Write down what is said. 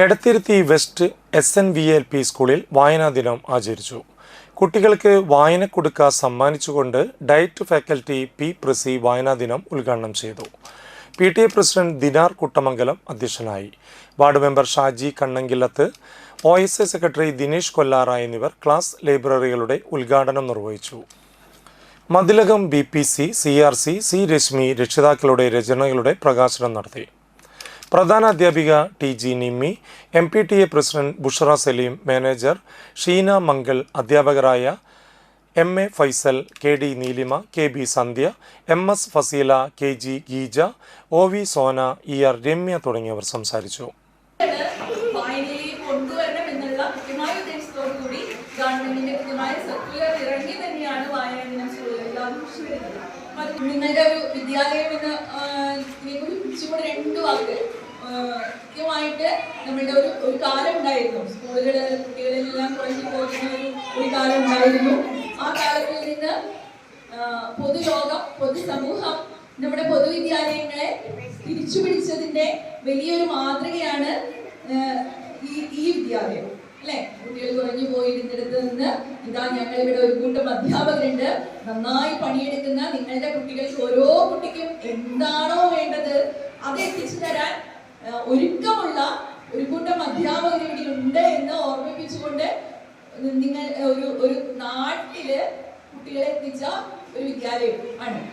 Edathiruthy west SNVLP സ്കൂളിൽ വായനാ ദിനം ആചരിച്ചു. കുട്ടികൾക്ക് വായനക്കുടുക്ക സമ്മാനിച്ചുകൊണ്ട് ഡയറ്റ് ഫാക്കൽറ്റി P. പ്രസി വായനാ ദിനം ഉദ്ഘാടനം ചെയ്തു. PTA പ്രസിഡന്റ് ദിനാർ കുട്ടമംഗലം അധ്യക്ഷനായി. Ward member Shaji Kannankilath, OSA secretary Dinesh Kollara എന്നിവർ ക്ലാസ് ലൈബ്രറികളുടെ ഉദ്ഘാടനം നിർവഹിച്ചു. Mathilakam BPC, CRC, C. Rashmi രക്ഷിതാക്കളുടെ രചനകളുടെ പ്രകാശനം നടത്തി. പ്രധാന അധ്യാപിക TG Nimmi, MPTA president Bushra Salim, manager Sheena Mangal, അധ്യാപകരായ MA ഫൈസൽ, KD നീലിമ, KB സന്ധ്യ, MS Faseela, KG ഗീജ, OV Sona, ER Ramya തുടങ്ങിയവർ സംസാരിച്ചു. നിങ്ങളുടെ ഒരു വിദ്യാലയം കൃത്യമായിട്ട് നമ്മളുടെ ഒരു കാലം ഉണ്ടായിരുന്നു. കുട്ടികളെല്ലാം കുറഞ്ഞു പോകുന്ന ഒരു കാലം ഉണ്ടായിരുന്നു. ആ കാലത്തിൽ നിന്ന് പൊതുലോകം, പൊതുസമൂഹം നമ്മുടെ പൊതുവിദ്യാലയങ്ങളെ തിരിച്ചു പിടിച്ചതിന്റെ വലിയൊരു മാതൃകയാണ് ഈ വിദ്യാലയം, അല്ലെ? കുട്ടികൾ കുറഞ്ഞു പോയിരുന്നിടത്ത് നിന്ന് ഇതാ ഞങ്ങളിവിടെ ഒരു കൂട്ടം അധ്യാപകരുണ്ട്, നന്നായി പണിയെടുക്കുന്ന നിങ്ങളുടെ കുട്ടികൾക്ക് ഓരോ കുട്ടിക്കും എന്താണോ വേണ്ടത് അത് എത്തിച്ചു തരാൻ ഒരുക്കമുള്ള ഒരു കൂട്ടം അധ്യാപകർ ഇവിടെ ഉണ്ട് എന്ന് ഓർമ്മിപ്പിച്ചുകൊണ്ട് നിങ്ങൾ ഒരു നാട്ടില് കുട്ടികളെ എത്തിച്ച ഒരു വിദ്യാലയം ആണ്.